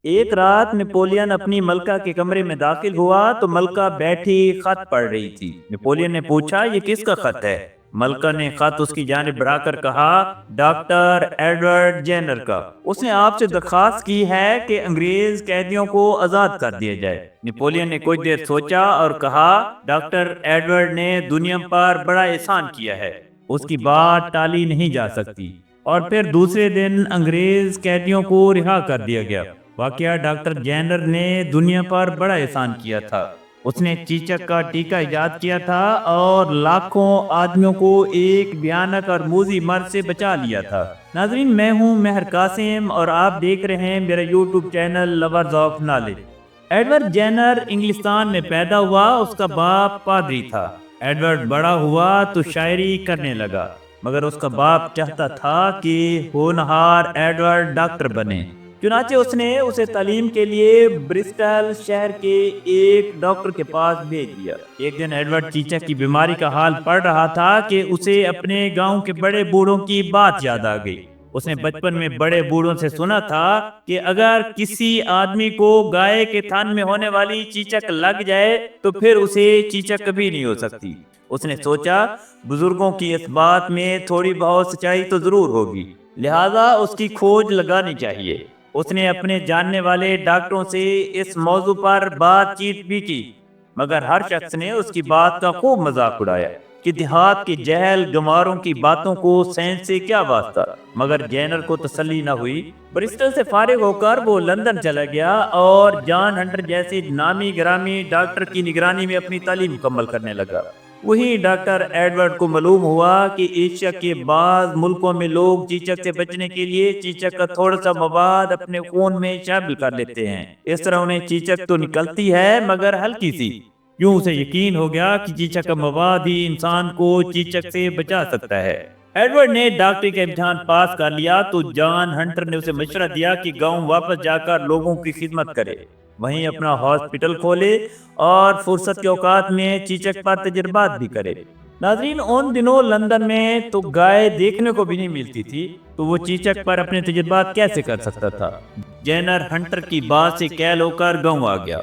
ایک رات نیپولین اپنی ملکہ کے کمرے میں داخل ہوا تو ملکہ بیٹھی خط پڑھ رہی تھی۔ نیپولین نے پوچھا یہ کس کا خط ہے؟ ملکہ نے خط اس کی جانب بڑھا کر کہا ڈاکٹر ایڈورڈ جینر کا۔ اس نے آپ سے درخواست کی ہے کہ انگریز قیدیوں کو آزاد کر دیا جائے۔ نیپولین نے کچھ دیر سوچا اور کہا ڈاکٹر ایڈورڈ نے دنیا پر بڑا احسان کیا ہے، اس کی بات ٹالی نہیں جا سکتی۔ اور پھر دوسرے دن انگریز قیدیوں کو رہا کر دیا گیا۔ واقعہ ڈاکٹر جینر نے دنیا پر بڑا احسان کیا تھا۔ اس نے چیچک کا ٹیکہ ایجاد کیا تھا اور لاکھوں آدمیوں کو ایک بھیانک اور موذی مرض سے بچا لیا تھا۔ ناظرین، میں ہوں مہر قاسم اور آپ دیکھ رہے ہیں میرا YouTube channel lovers of knowledge. Edward Jenner انگلستان میں پیدا ہوا، اس کا باپ پادری تھا۔ ایڈورڈ بڑا ہوا تو شاعری کرنے لگا، مگر اس کا باپ چاہتا تھا کہ ہونہار ایڈورڈ ڈاکٹر بنے۔ چنانچہ اس نے اسے تعلیم کے لیے برسٹل شہر کے ایک ڈاکٹر کے پاس بھیج دیا۔ ایک دن ایڈورڈ چیچک کی بیماری کا حال پڑھ رہا تھا کہ اسے اپنے گاؤں کے بڑے بوڑھوں کی بات یاد آ گئی۔ اس نے بچپن میں بڑے بوڑھوں سے سنا تھا کہ اگر کسی آدمی کو گائے کے تھن میں ہونے والی چیچک لگ جائے تو پھر اسے چیچک کبھی نہیں ہو سکتی۔ اس نے سوچا بزرگوں کی اس بات میں تھوڑی بہت سچائی تو ضرور ہوگی، لہذا اس کی کھوج لگانی چاہیے۔ اس نے اپنے جاننے والے ڈاکٹروں سے اس موضوع پر بات چیت بھی کی، مگر ہر شخص نے اس کی بات کا خوب مذاق اڑایا کہ دیہات کے جہل گماروں کی باتوں کو سائنس سے کیا واسطہ۔ مگر جینر کو تسلی نہ ہوئی۔ برسٹل سے فارغ ہو کر وہ لندن چلا گیا اور جان ہنٹر جیسے نامی گرامی ڈاکٹر کی نگرانی میں اپنی تعلیم مکمل کرنے لگا۔ وہی ڈاکٹر ایڈورڈ کو معلوم ہوا کہ ایشیا کے بعض ملکوں میں لوگ چیچک سے بچنے کے لیے چیچک کا تھوڑا سا مواد اپنے خون میں شامل کر لیتے ہیں۔ اس طرح انہیں چیچک تو نکلتی ہے مگر ہلکی سی۔ یوں اسے یقین ہو گیا کہ چیچک کا مواد ہی انسان کو چیچک سے بچا سکتا ہے۔ ایڈورڈ نے ڈاکٹری کا امتحان پاس کر لیا تو جان ہنٹر نے اسے مشورہ دیا کہ گاؤں واپس جا کر لوگوں کی خدمت کرے، وہیں اپنا ہاسپٹل کھولے اور فرصت کے اوقات میں چیچک پر تجربات بھی کرے۔ ناظرین، ان دنوں لندن میں تو گائے دیکھنے کو بھی نہیں ملتی تھی، تو وہ چیچک پر اپنے تجربات کیسے کر سکتا تھا؟ جینر ہنٹر کی بات سے کیل ہو کر گاؤں آ گیا۔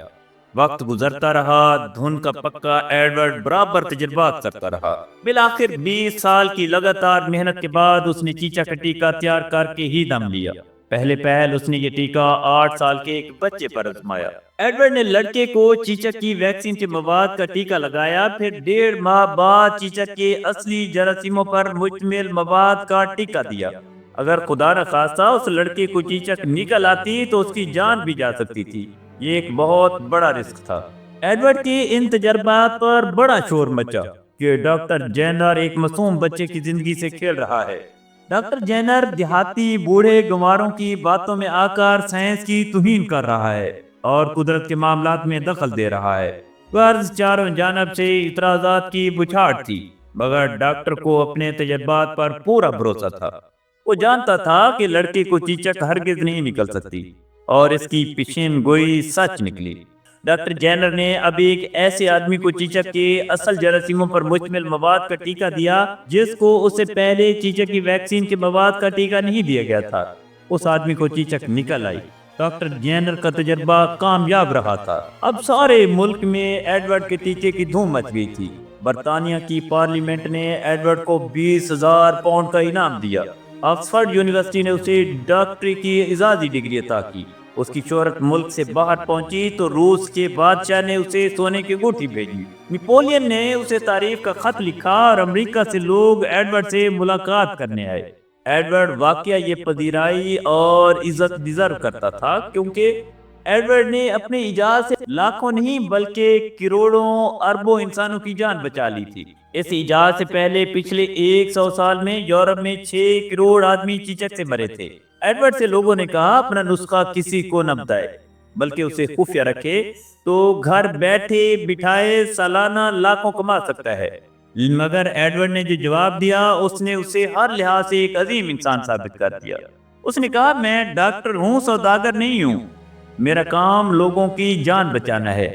وقت گزرتا رہا، دھن کا پکا ایڈورڈ برابر تجربات کرتا رہا۔ بالآخر 20 سال کی لگاتار محنت کے بعد اس نے چیچک کا ٹیکہ تیار کر کے ہی دم لیا۔ پہلے پہل اس نے یہ ٹیکہ 8 سال کے ایک بچے پر آزمایا۔ ایڈورڈ نے لڑکے کو چیچک کی ویکسین کے مواد کا ٹیکہ لگایا، پھر 1.5 ماہ بعد چیچک کے اصلی جراثیموں پر مشتمل مواد کا ٹیکہ دیا۔ اگر خدا نہ خواستہ اس لڑکے کو چیچک نکل آتی تو اس کی جان بھی جا سکتی تھی۔ یہ ایک بہت بڑا رسک تھا۔ ایڈورڈ کی ان تجربات پر بڑا شور مچا کہ ڈاکٹر جینر ایک معصوم بچے کی زندگی سے کھیل رہا ہے۔ ڈاکٹر جینر دیہاتی بوڑھے گنواروں کی باتوں میں آ کر سائنس کی توہین کر رہا ہے اور قدرت کے معاملات میں دخل دے رہا ہے۔ غرض چاروں جانب سے اعتراضات کی بچھاڑ تھی، مگر ڈاکٹر کو اپنے تجربات پر پورا بھروسہ تھا۔ وہ جانتا تھا کہ لڑکے کو چیچک ہرگز نہیں نکل سکتی، اور اس کی پیشین گوئی سچ نکلی۔ ڈاکٹر جینر نے اب ایک ایسے آدمی کو چیچک کے اصل جراثیموں پر مشتمل مواد کا ٹیکہ دیا جس کو اس سے پہلے چیچک کی ویکسین کے مواد کا ٹیکہ نہیں دیا گیا تھا۔ اس آدمی کو چیچک نکل آئی۔ ڈاکٹر جینر کا تجربہ کامیاب رہا تھا۔ اب سارے ملک میں ایڈورڈ کے ٹیکے کی دھوم مچ گئی تھی۔ برطانیہ کی پارلیمنٹ نے ایڈورڈ کو 20,000 پاؤنڈ کا انعام دیا۔ آکسفورڈ یونیورسٹی نے اسے ڈاکٹری کی اعزازی ڈگری عطا کی۔ اس کی شہرت ملک سے باہر پہنچی تو روس کے بادشاہ نے اسے سونے کی انگوٹھی بھیجی۔ نیپولین نے اسے تعریف کا خط لکھا اور امریکہ سے لوگ ایڈورڈ سے ملاقات کرنے آئے۔ ایڈورڈ واقعہ یہ پذیرائی اور عزت ڈیزرو کرتا تھا، کیونکہ ایڈورڈ نے اپنے ایجاد سے لاکھوں نہیں بلکہ کروڑوں اربوں انسانوں کی جان بچا لی تھی۔ اس ایجاد سے پہلے پچھلے 100 سال میں یورپ میں 6 کروڑ آدمی چیچک سے مرے تھے۔ ایڈورڈ سے لوگوں نے کہا اپنا نسخہ کسی کو نہ بتائے، بلکہ اسے خفیہ رکھے تو گھر بیٹھے بٹھائے سالانہ لاکھوں کما سکتا ہے۔ مگر ایڈورڈ نے جو جواب دیا اس نے اسے ہر لحاظ سے ایک عظیم انسان ثابت کر دیا۔ اس نے کہا میں ڈاکٹر ہوں، سوداگر نہیں ہوں، میرا کام لوگوں کی جان بچانا ہے۔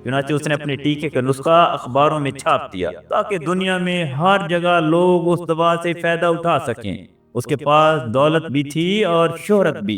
چنانچہ اس نے اپنے ٹیکے کا نسخہ اخباروں میں چھاپ دیا تاکہ دنیا میں ہر جگہ لوگ اس دوا سے فائدہ اٹھا سکیں۔ اس کے پاس دولت بھی تھی اور شہرت بھی۔